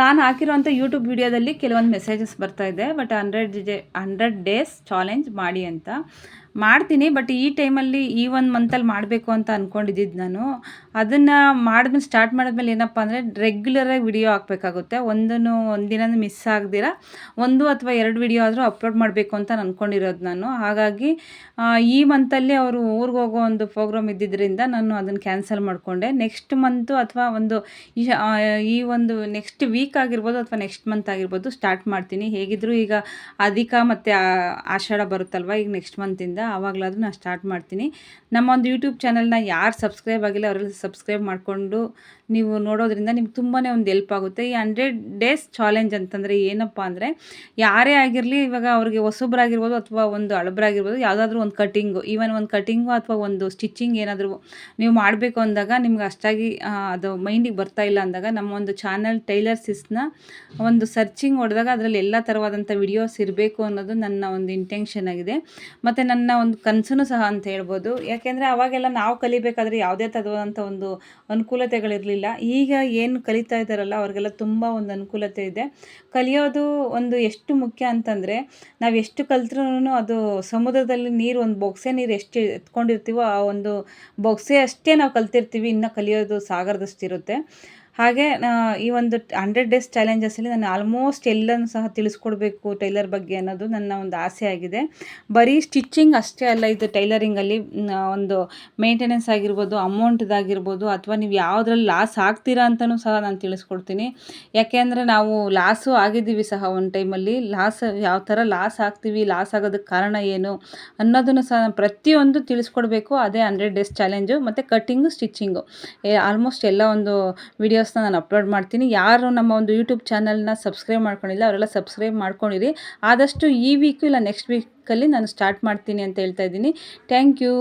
ನಾನು ಹಾಕಿರೋಂಥ ಯೂಟ್ಯೂಬ್ ವಿಡಿಯೋದಲ್ಲಿ ಕೆಲವೊಂದು ಮೆಸೇಜಸ್ ಬರ್ತಾ ಇದೆ. ಬಟ್ 100 ಡೇಸ್ ಚಾಲೆಂಜ್ ಮಾಡಿ ಅಂತ ಮಾಡ್ತೀನಿ. ಬಟ್ ಈ ಟೈಮಲ್ಲಿ ಈ ಒಂದು ಮಂತಲ್ಲಿ ಮಾಡಬೇಕು ಅಂತ ಅಂದ್ಕೊಂಡಿದ್ದಿದ್ದು ನಾನು. ಅದನ್ನು ಮಾಡಿದ್ಮೇಲೆ ಸ್ಟಾರ್ಟ್ ಮಾಡಿದ್ಮೇಲೆ ಏನಪ್ಪ ಅಂದರೆ ರೆಗ್ಯುಲರಾಗಿ ವಿಡಿಯೋ ಹಾಕಬೇಕಾಗುತ್ತೆ. ಒಂದಿನ ಮಿಸ್ ಆಗದಿರ 1 ಅಥವಾ 2 ವಿಡಿಯೋ ಆದರೂ ಅಪ್ಲೋಡ್ ಮಾಡಬೇಕು ಅಂತ ಅಂದ್ಕೊಂಡಿರೋದು ನಾನು. ಹಾಗಾಗಿ ಈ ಮಂತಲ್ಲಿ ಅವರು ಊರಿಗೆ ಹೋಗೋ ಒಂದು ಪ್ರೋಗ್ರಾಮ್ ಇದ್ದಿದ್ದರಿಂದ ನಾನು ಅದನ್ನು ಕ್ಯಾನ್ಸಲ್ ಮಾಡಿಕೊಂಡೆ. ನೆಕ್ಸ್ಟ್ ಮಂತು ಅಥವಾ ಈ ಒಂದು ನೆಕ್ಸ್ಟ್ ವೀಕ್ ಆಗಿರ್ಬೋದು ಅಥವಾ ನೆಕ್ಸ್ಟ್ ಮಂತ್ ಆಗಿರ್ಬೋದು ಸ್ಟಾರ್ಟ್ ಮಾಡ್ತೀನಿ. ಹೇಗಿದ್ದರೂ ಈಗ ಅಧಿಕ ಮತ್ತು ಆಷಾಢ ಬರುತ್ತಲ್ವ, ಈಗ ನೆಕ್ಸ್ಟ್ ಮಂತಿಂದ ಆವಾಗಲಾದರೂ ನಾನು ಸ್ಟಾರ್ಟ್ ಮಾಡ್ತೀನಿ. ನಮ್ಮ ಒಂದು ಯೂಟ್ಯೂಬ್ ಚಾನಲ್ನ ಯಾರು ಸಬ್ಸ್ಕ್ರೈಬ್ ಆಗಿಲ್ಲ ಅವರೆಲ್ಲ ಸಬ್ಸ್ಕ್ರೈಬ್ ಮಾಡಿಕೊಂಡು ನೀವು ನೋಡೋದ್ರಿಂದ ನಿಮ್ಗೆ ತುಂಬಾ ಒಂದು ಹೆಲ್ಪ್ ಆಗುತ್ತೆ. ಈ 100 ಡೇಸ್ ಚಾಲೆಂಜ್ ಅಂತಂದರೆ ಏನಪ್ಪ ಅಂದರೆ, ಯಾರೇ ಆಗಿರಲಿ, ಇವಾಗ ಅವ್ರಿಗೆ ಹೊಸಬ್ರಾಗಿರ್ಬೋದು ಅಥವಾ ಒಂದು ಹಳಬ್ರಾಗಿರ್ಬೋದು, ಯಾವುದಾದ್ರೂ ಒಂದು ಕಟಿಂಗು, ಈವನ್ ಒಂದು ಕಟಿಂಗು ಅಥವಾ ಒಂದು ಸ್ಟಿಚಿಂಗ್ ಏನಾದರೂ ನೀವು ಮಾಡಬೇಕು ಅಂದಾಗ ನಿಮ್ಗೆ ಅಷ್ಟಾಗಿ ಅದು ಮೈಂಡಿಗೆ ಬರ್ತಾ ಇಲ್ಲ ಅಂದಾಗ ನಮ್ಮ ಒಂದು ಚಾನಲ್ ಟೈಲರ್ಸಿಸ್ನ ಒಂದು ಸರ್ಚಿಂಗ್ ಹೊಡೆದಾಗ ಅದರಲ್ಲಿ ಎಲ್ಲ ಥರವಾದಂಥ ವಿಡಿಯೋಸ್ ಇರಬೇಕು ಅನ್ನೋದು ನನ್ನ ಒಂದು ಇಂಟೆನ್ಷನ್ ಆಗಿದೆ. ಮತ್ತು ನನ್ನ ಒಂದು ಕನಸು ಸಹ ಅಂತ ಹೇಳ್ಬೋದು. ಯಾಕೆಂದರೆ ಅವಾಗೆಲ್ಲ ನಾವು ಕಲಿಬೇಕಾದ್ರೆ ಯಾವುದೇ ಥರವಾದಂಥ ಒಂದು ಅನುಕೂಲತೆಗಳಿರಲಿಲ್ಲ. ಈಗ ಏನು ಕಲಿತಾ ಇದ್ದಾರಲ್ಲ ಅವ್ರಿಗೆಲ್ಲ ತುಂಬ ಒಂದು ಅನುಕೂಲತೆ ಇದೆ. ಕಲಿಯೋದು ಒಂದು ಎಷ್ಟು ಮುಖ್ಯ ಅಂತಂದರೆ, ನಾವು ಎಷ್ಟು ಕಲ್ತ್ರೂ ಅದು ಸಮುದ್ರದಲ್ಲಿ ನೀರು, ಒಂದು ಬೊಗಸೆ ನೀರು ಎಷ್ಟು ಎತ್ಕೊಂಡಿರ್ತೀವೋ ಆ ಒಂದು ಬೊಗಸೆ ಅಷ್ಟೇ ನಾವು ಕಲ್ತಿರ್ತೀವಿ, ಇನ್ನು ಕಲಿಯೋದು ಸಾಗರದಷ್ಟಿರುತ್ತೆ. ಹಾಗೆ ಈ ಒಂದು 100 ಡೇಸ್ ಚಾಲೆಂಜಸಲ್ಲಿ ನಾನು ಆಲ್ಮೋಸ್ಟ್ ಎಲ್ಲನೂ ಸಹ ತಿಳಿಸ್ಕೊಡ್ಬೇಕು ಟೈಲರ್ ಬಗ್ಗೆ ಅನ್ನೋದು ನನ್ನ ಒಂದು ಆಸೆ ಆಗಿದೆ. ಬರೀ ಸ್ಟಿಚ್ಚಿಂಗ್ ಅಷ್ಟೇ ಅಲ್ಲ, ಇದು ಟೈಲರಿಂಗಲ್ಲಿ ಒಂದು ಮೇಂಟೆನೆನ್ಸ್ ಆಗಿರ್ಬೋದು, ಅಮೌಂಟ್ದಾಗಿರ್ಬೋದು, ಅಥವಾ ನೀವು ಯಾವುದ್ರಲ್ಲಿ ಲಾಸ್ ಆಗ್ತೀರಾ ಅಂತಲೂ ಸಹ ನಾನು ತಿಳಿಸ್ಕೊಡ್ತೀನಿ. ಯಾಕೆಂದರೆ ನಾವು ಲಾಸು ಆಗಿದ್ದೀವಿ ಸಹ ಒಂದು ಟೈಮಲ್ಲಿ. ಯಾವ ಥರ ಲಾಸ್ ಆಗ್ತೀವಿ, ಲಾಸ್ ಆಗೋದಕ್ಕೆ ಕಾರಣ ಏನು ಅನ್ನೋದನ್ನು ಸಹ ಪ್ರತಿಯೊಂದು ತಿಳಿಸ್ಕೊಡ್ಬೇಕು. ಅದೇ 100 ಡೇಸ್ ಚಾಲೆಂಜು. ಮತ್ತು ಕಟ್ಟಿಂಗು, ಸ್ಟಿಚ್ಚಿಂಗು ಆಲ್ಮೋಸ್ಟ್ ಎಲ್ಲ ಒಂದು ವಿಡಿಯೋಸ್ನ ನಾನು ಅಪ್ಲೋಡ್ ಮಾಡ್ತೀನಿ. ಯಾರು ನಮ್ಮ ಒಂದು ಯೂಟ್ಯೂಬ್ ಚಾನಲ್ನ ಸಬ್ಸ್ಕ್ರೈಬ್ ಮಾಡ್ಕೊಂಡಿಲ್ಲ ಅವರೆಲ್ಲ ಸಬ್ಸ್ಕ್ರೈಬ್ ಮಾಡ್ಕೊಂಡಿರಿ. ಆದಷ್ಟು ಈ ವೀಕು ಇಲ್ಲ ನೆಕ್ಸ್ಟ್ ವೀಕಲ್ಲಿ ನಾನು ಸ್ಟಾರ್ಟ್ ಮಾಡ್ತೀನಿ ಅಂತ ಹೇಳ್ತಾ ಇದ್ದೀನಿ. Thank you.